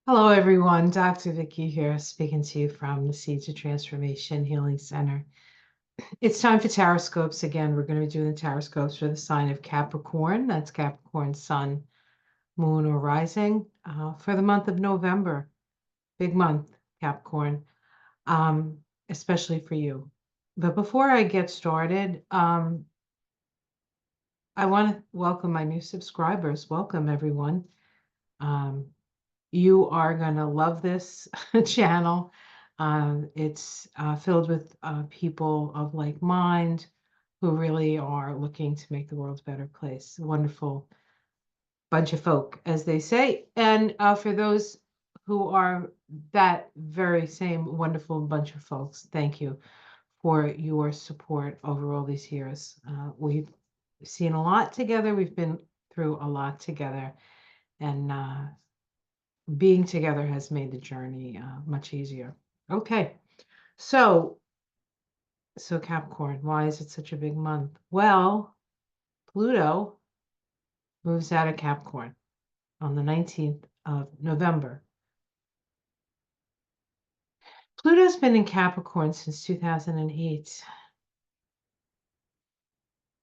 Hello, everyone. Dr. Vicky here, speaking to you from the Seeds of Transformation Healing Center. It's time for Taroscopes again. We're going to be doing the Taroscopes for the sign of Capricorn. That's Capricorn Sun, Moon, or Rising for the month of November. Big month, Capricorn, um, especially for you. But before I get started, I want to welcome my new subscribers. Welcome, everyone. Um, You are going to love this channel. It's filled with people of like mind who really are looking to make the world a better place. A wonderful bunch of folk, as they say. And for those who are that very same wonderful bunch of folks, thank you for your support over all these years. We've seen a lot together. We've been through a lot together. And being together has made the journey much easier. Okay, so Capricorn, why is it such a big month? Well, Pluto moves out of Capricorn on the 19th of November. Pluto's been in Capricorn since 2008,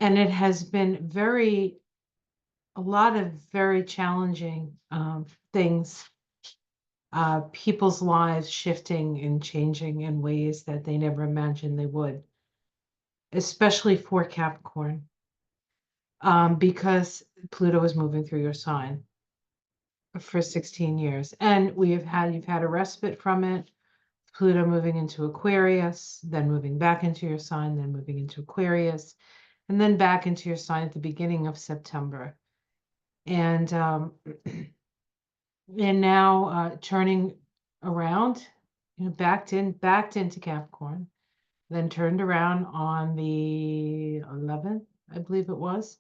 and it has been a lot of very challenging things, people's lives shifting and changing in ways that they never imagined they would, especially for Capricorn. Because Pluto is moving through your sign for 16 years. And you've had a respite from it. Pluto moving into Aquarius, then moving back into your sign, then moving into Aquarius, and then back into your sign at the beginning of September. And and now turning around, backed into Capricorn, then turned around on the 11th, I believe it was,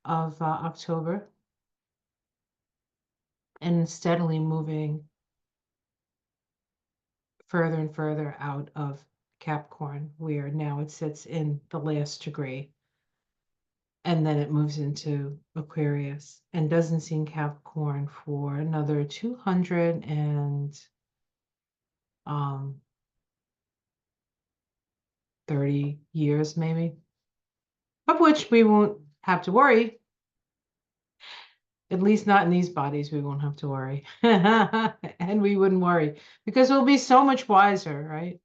of October, and steadily moving further and further out of Capricorn, where now it sits in the last degree. And then it moves into Aquarius and doesn't see Capricorn for another 230 years, maybe, of which we won't have to worry. At least not in these bodies, we won't have to worry. And we wouldn't worry because we'll be so much wiser, right?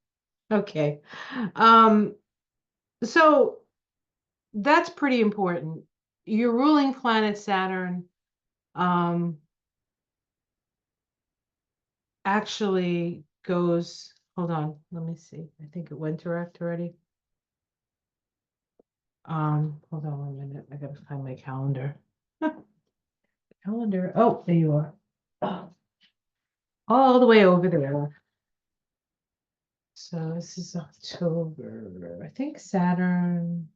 Okay. Um, so that's pretty important. Your ruling planet, Saturn, um, actually goes, hold on, let me see. I think it went direct already. Hold on 1 minute. I gotta find my calendar. Calendar. Oh, there you are. Oh, all the way over there. So this is October. I think Saturn.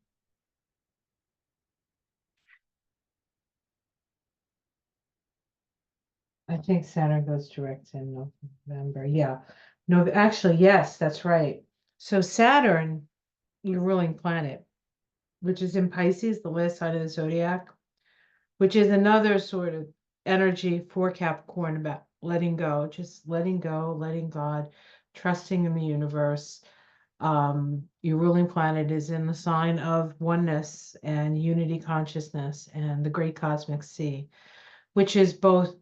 I think Saturn goes direct in November. Yeah. No, actually, yes, that's right. So Saturn, your ruling planet, which is in Pisces, the last sign of the zodiac, which is another sort of energy for Capricorn about letting go, just letting go, letting God, trusting in the universe. Your ruling planet is in the sign of oneness and unity consciousness and the great cosmic sea, which is both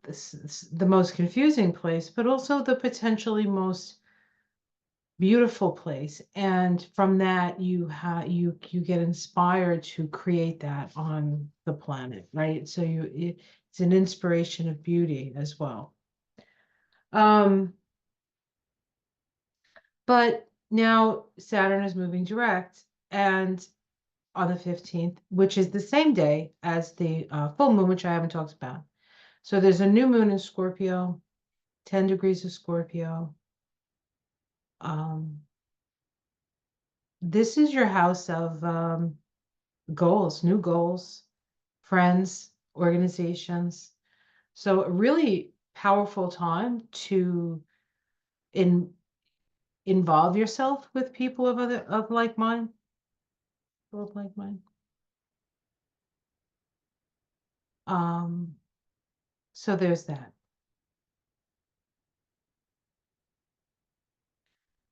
the most confusing place, but also the potentially most beautiful place. And from that, you get inspired to create that on the planet, right? So it's an inspiration of beauty as well. Um, but now Saturn is moving direct, and on the 15th, which is the same day as the full moon, which I haven't talked about. So there's a new moon in Scorpio, 10 degrees of Scorpio. Um, this is your house of goals, new goals, friends, organizations. So a really powerful time to involve yourself with people of like mind, people of like mind. So there's that.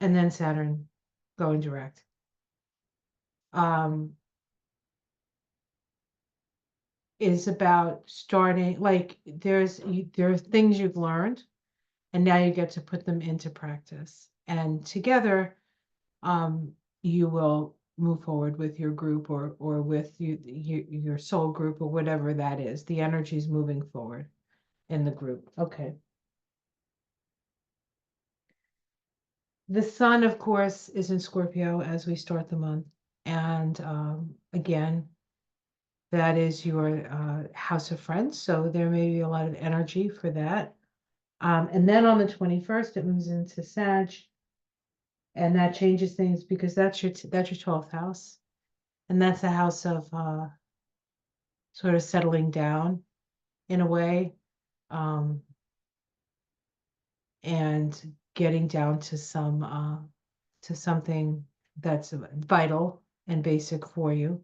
and then Saturn going direct. Is about starting, like there are things you've learned, and now you get to put them into practice. And together, you will move forward with your group or with your soul group or whatever that is. The energy is moving forward in the group. Okay. The sun, of course, is in Scorpio as we start the month. And again, that is your house of friends. So there may be a lot of energy for that. And then on the 21st, it moves into Sag. And that changes things because that's your 12th house. And that's the house of sort of settling down in a way, and getting down to something that's vital and basic for you,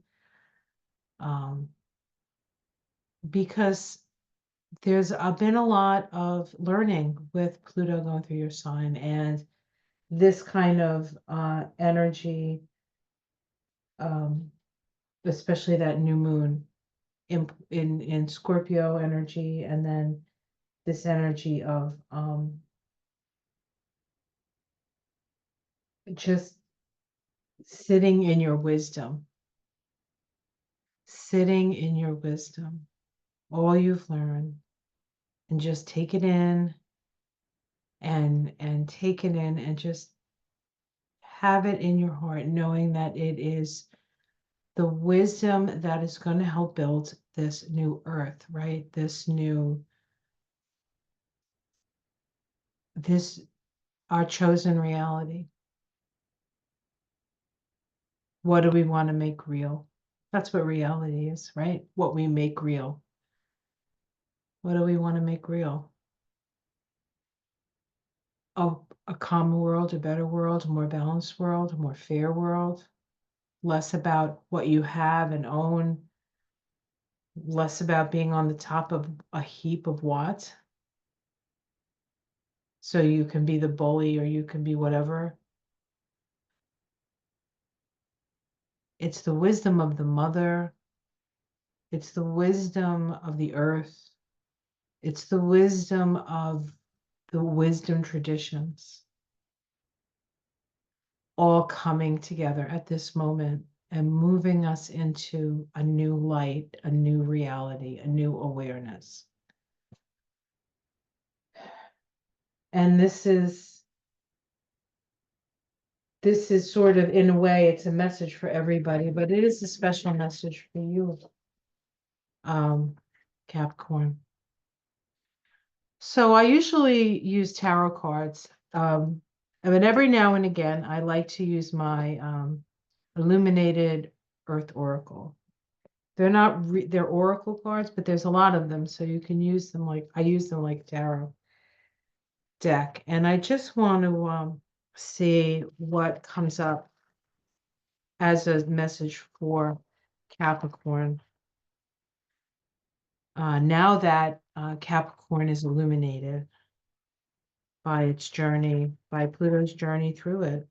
because there's been a lot of learning with Pluto going through your sign, and this kind of energy, especially that new moon in Scorpio energy, and then this energy of just sitting in your wisdom, all you've learned, and just take it in and take it in and just have it in your heart, knowing that it is the wisdom that is going to help build this new earth, right? This our chosen reality. What do we want to make real? That's what reality is, right? What we make real. What do we want to make real? A calmer world, a better world, a more balanced world, a more fair world, less about what you have and own, less about being on the top of a heap of what. So you can be the bully or you can be whatever. It's the wisdom of the mother. It's the wisdom of the earth. It's the wisdom of the wisdom traditions all coming together at this moment and moving us into a new light, a new reality, a new awareness. And this is sort of, in a way, it's a message for everybody, but it is a special message for you, Capricorn. So I usually use tarot cards. But every now and again, I like to use my Illuminated Earth Oracle. They're not they're oracle cards, but there's a lot of them, so you can use them like I use them like tarot deck. And I just want to see what comes up as a message for Capricorn. Now that Capricorn is illuminated by its journey, by Pluto's journey through it.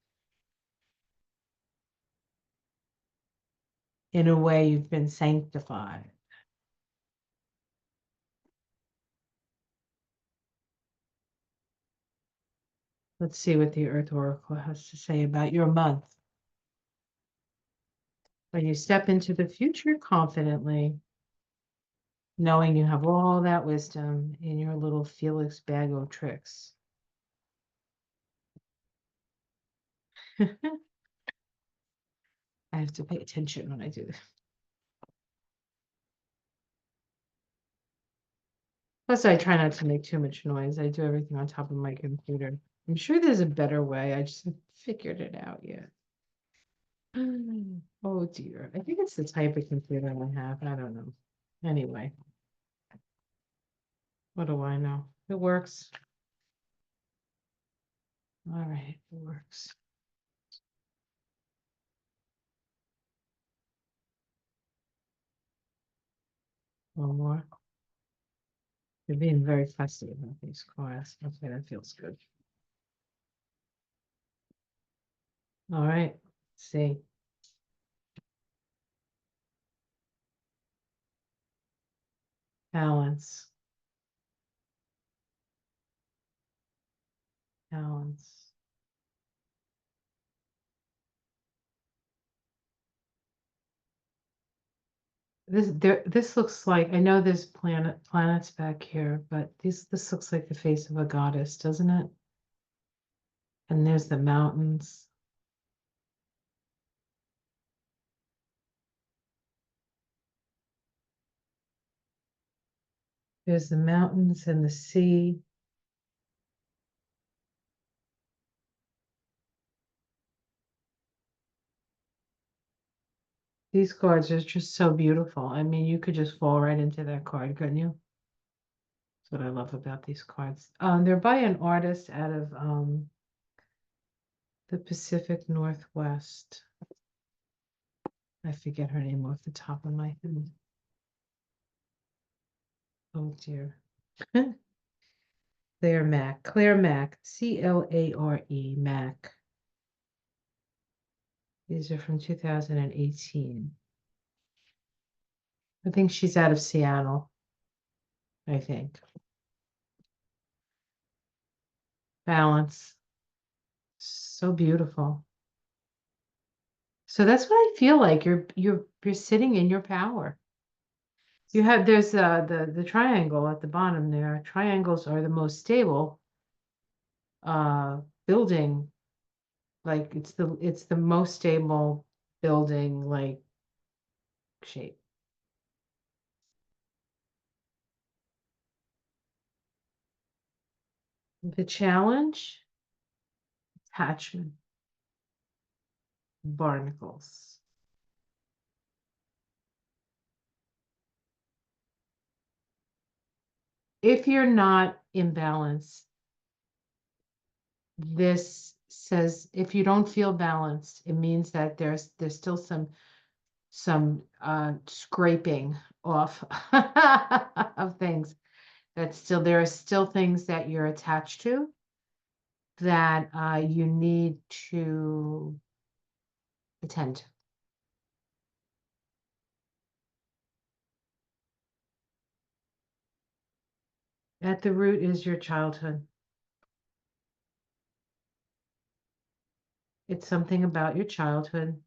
In a way, you've been sanctified. Let's see what the Earth Oracle has to say about your month. When you step into the future confidently, knowing you have all that wisdom in your little Felix bag of tricks. I have to pay attention when I do this. Plus, I try not to make too much noise. I do everything on top of my computer. I'm sure there's a better way. I just haven't figured it out yet. Oh dear. I think it's the type of computer I have. I don't know. Anyway, what do I know? It works. All right, it works. One more. You're being very fussy about these cards. Okay, that feels good. All right. Let's see. Balance. Balance. This looks like, I know there's planets back here, but this looks like the face of a goddess, doesn't it? And there's the mountains. There's the mountains and the sea. These cards are just so beautiful. I mean, you could just fall right into that card, couldn't you? That's what I love about these cards. They're by an artist out of the Pacific Northwest. I forget her name off the top of my head. Oh dear. Claire Mack. Claire Mack. Clare, Mack. These are from 2018. I think she's out of Seattle. I think. Balance. So beautiful. So that's what I feel like. You're sitting in your power. You have there's the triangle at the bottom there. Triangles are the most stable building. Like it's the most stable building like shape. The challenge, attachment, barnacles. If you're not in balance, this says if you don't feel balanced, it means that there's still some scraping off of things. That still there are still things that you're attached to that you need to attend. At the root is your childhood. It's something about your childhood.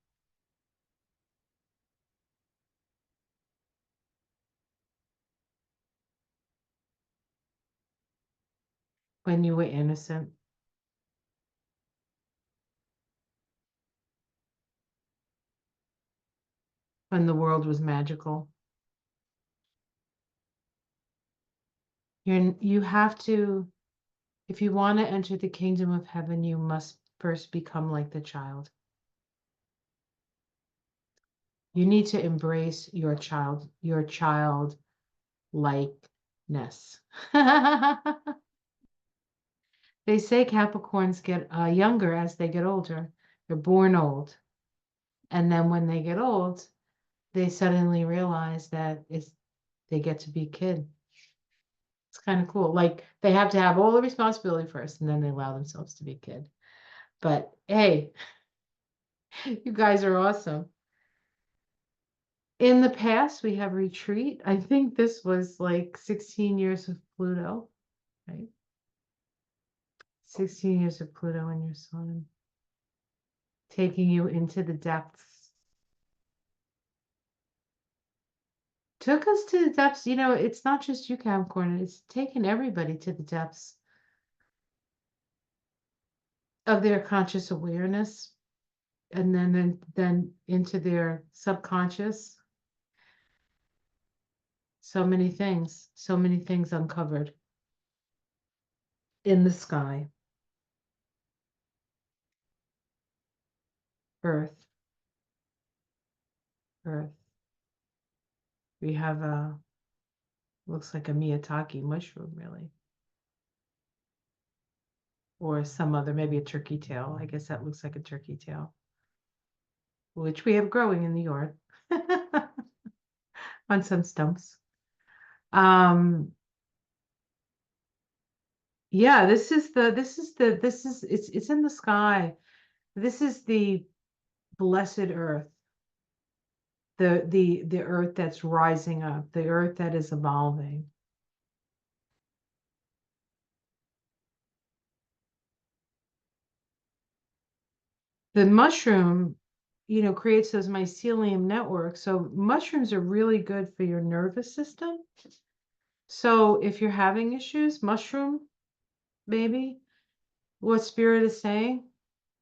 When you were innocent, when the world was magical. You have to, if you want to enter the kingdom of heaven, you must first become like the child. You need to embrace your childlikeness. They say Capricorns get younger as they get older. They're born old. And then when they get old, they suddenly realize that they get to be a kid. It's kind of cool. Like they have to have all the responsibility first, and then they allow themselves to be a kid. But hey, you guys are awesome. In the past, we have retreat. I think this was like 16 years of Pluto, right? 16 years of Pluto in your sun, taking you into the depths. Took us to the depths. It's not just you, Capricorn, it's taken everybody to the depths of their conscious awareness and then into their subconscious. So many things uncovered in the sky, earth, earth. We have looks like a Miyatake mushroom, really. Or some other, maybe a turkey tail. I guess that looks like a turkey tail, which we have growing in the yard on some stumps. Yeah, it's in the sky. This is the blessed earth, the earth that's rising up, the earth that is evolving. The mushroom, creates those mycelium networks. So mushrooms are really good for your nervous system. So if you're having issues, mushroom, maybe, what spirit is saying,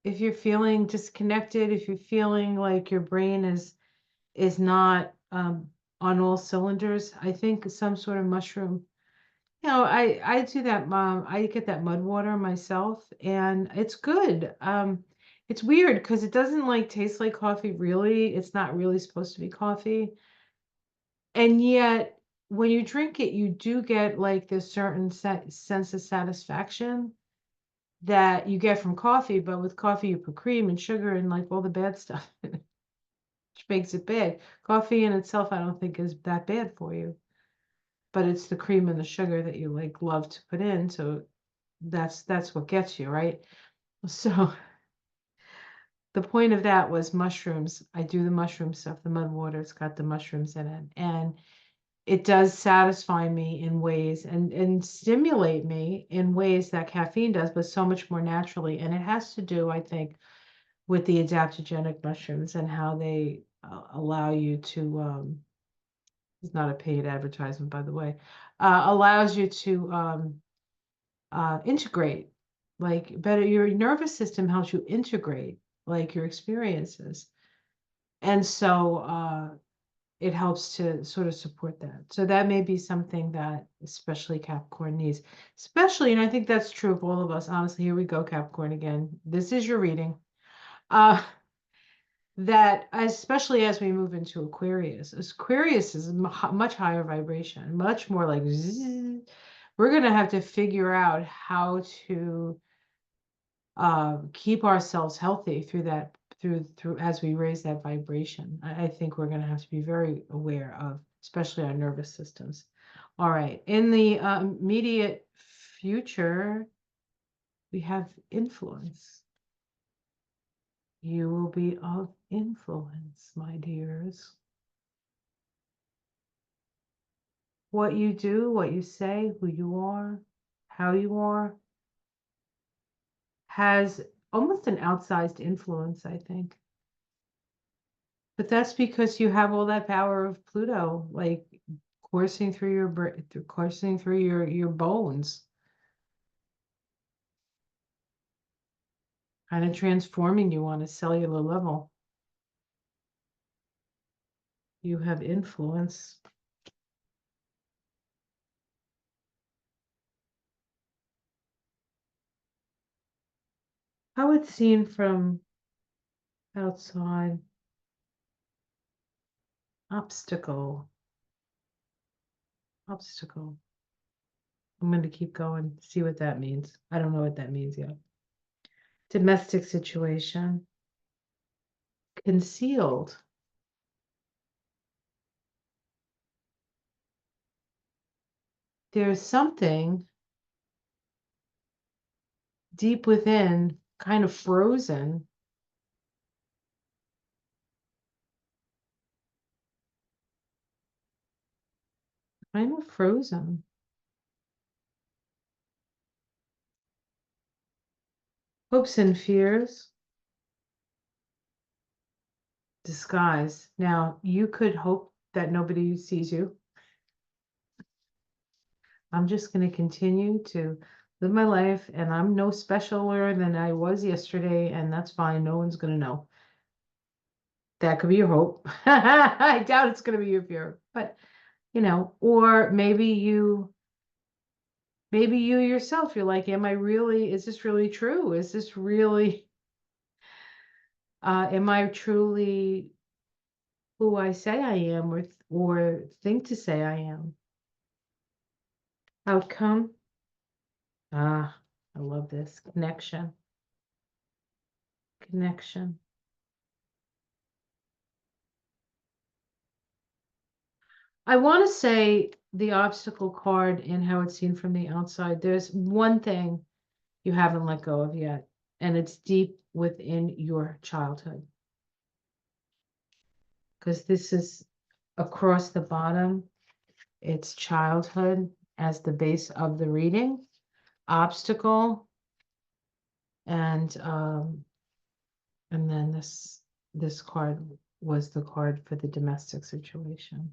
if you're feeling disconnected, if you're feeling like your brain is not on all cylinders, I think some sort of mushroom. I do that, Mom. I get that mud water myself, and it's good. It's weird because it doesn't like taste like coffee, really. It's not really supposed to be coffee. And yet, when you drink it, you do get like this certain sense of satisfaction that you get from coffee. But with coffee, you put cream and sugar and like all the bad stuff, which makes it bad. Coffee in itself, I don't think is that bad for you, but it's the cream and the sugar that you like love to put in. So that's what gets you, right? So the point of that was mushrooms. I do the mushroom stuff, the mud water, it's got the mushrooms in it. And it does satisfy me in ways and stimulate me in ways that caffeine does, but so much more naturally. And it has to do, I think, with the adaptogenic mushrooms and how they allow you to, it's not a paid advertisement, by the way, allows you to integrate, like better, your nervous system helps you integrate like your experiences. And so it helps to sort of support that. So that may be something that especially Capricorn needs, especially, and I think that's true of all of us. Honestly, here we go, Capricorn again. This is your reading. Uh, that especially as we move into Aquarius, Aquarius is much higher vibration, much more like zzz. We're going to have to figure out how to keep ourselves healthy through that through as we raise that vibration. I think we're going to have to be very aware of, especially our nervous systems. All right, in the immediate future, we have influence. You will be of influence, my dears. What you do, what you say, who you are, how you are, has almost an outsized influence, I think. But that's because you have all that power of Pluto, like coursing through coursing through your bones, kind of transforming you on a cellular level. You have influence. How it's seen from outside. Obstacle. Obstacle. I'm going to keep going, see what that means. I don't know what that means yet. Domestic situation. Concealed. There's something deep within, kind of frozen. Kind of frozen. Hopes and fears. Disguise. Now, you could hope that nobody sees you. I'm just going to continue to live my life, and I'm no specialer than I was yesterday, and that's fine. No one's going to know. That could be your hope. I doubt it's going to be your fear, but or maybe you yourself, you're like, is this really true? Is this really, am I truly who I say I am or think to say I am? Outcome. Ah, I love this. Connection. Connection. I want to say the obstacle card and how it's seen from the outside. There's one thing you haven't let go of yet, and it's deep within your childhood. Because this is across the bottom, it's childhood as the base of the reading, obstacle, and then this card was the card for the domestic situation.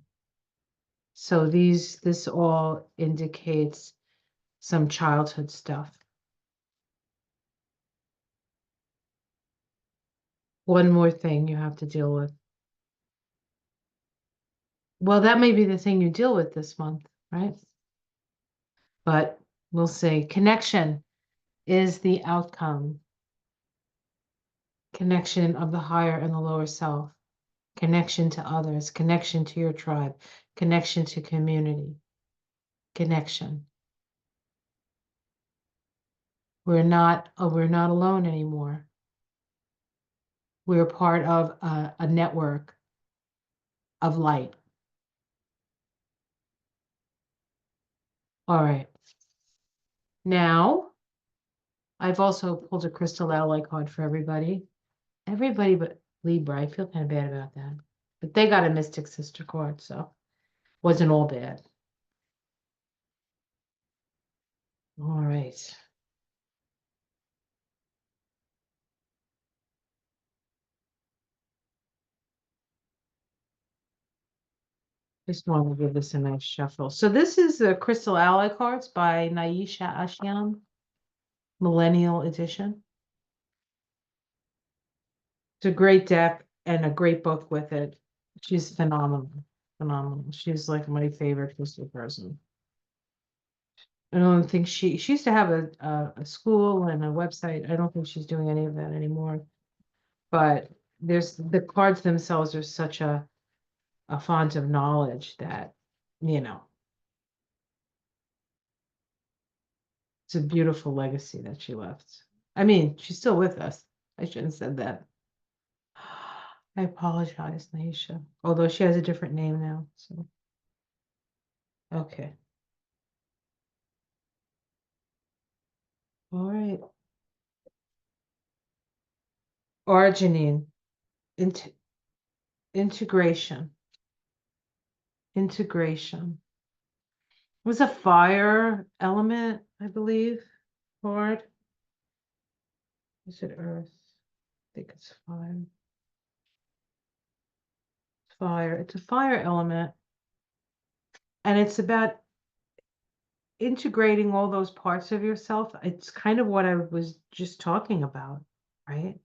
So this all indicates some childhood stuff. One more thing you have to deal with. Well, that may be the thing you deal with this month, right? But we'll see. Connection is the outcome. Connection of the higher and the lower self. Connection to others. Connection to your tribe. Connection to community. Connection. We're not alone anymore. We're part of a network of light. All right. Now, I've also pulled a crystal ally card for everybody. Everybody but Libra. I feel kind of bad about that. But they got a Mystic Sister card, so wasn't all bad. All right. Just want to give this a nice shuffle. So this is the Crystal Ally cards by Naisha Ashiam, Millennial Edition. It's a great deck and a great book with it. She's phenomenal. Phenomenal. She's like my favorite crystal person. I don't think she used to have a school and a website. I don't think she's doing any of that anymore. But there's the cards themselves are such a font of knowledge that, it's a beautiful legacy that she left. I mean, she's still with us. I shouldn't have said that. I apologize, Naisha. Although she has a different name now. So okay. All right. Arginine. Integration. Integration. It was a fire element, I believe. Card. Is it earth? I think it's fire. Fire. It's a fire element. And it's about integrating all those parts of yourself. It's kind of what I was just talking about, right?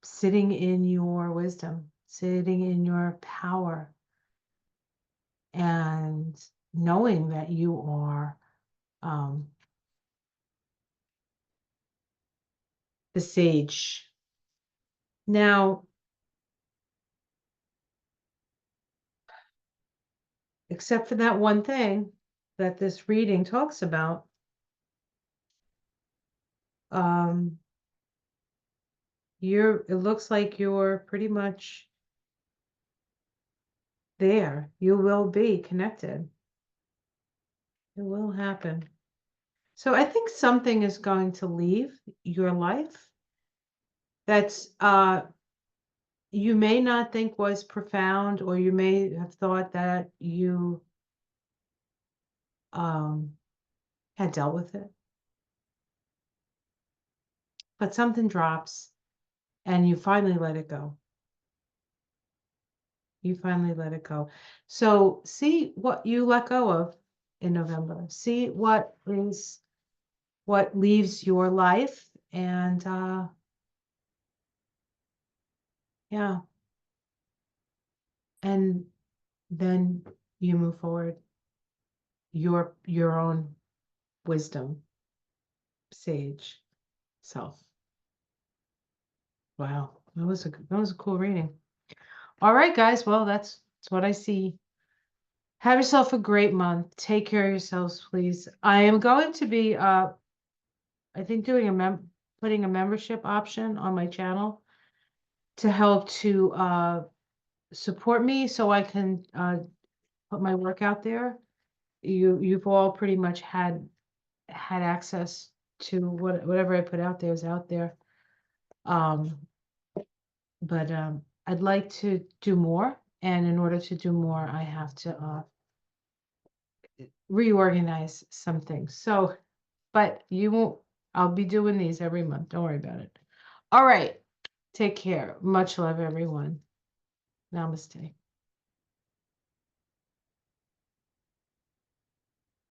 Sitting in your wisdom, sitting in your power, and knowing that you are the sage. Now, except for that one thing that this reading talks about, it looks like you're pretty much there. You will be connected. It will happen. So I think something is going to leave your life that's you may not think was profound, or you may have thought that you had dealt with it. But something drops and you finally let it go. You finally let it go. So see what you let go of in November. See what leaves your life, and yeah. And then you move forward. Your own wisdom, sage self. Wow, that was a cool reading. All right, guys. Well, that's what I see. Have yourself a great month. Take care of yourselves, please. I am going to be I think putting a membership option on my channel to help to support me so I can put my work out there. You've all pretty much had access to whatever I put out there is out there. But I'd like to do more, and in order to do more, I have to reorganize some things. So, but you won't, I'll be doing these every month. Don't worry about it. All right. Take care. Much love, everyone. Namaste.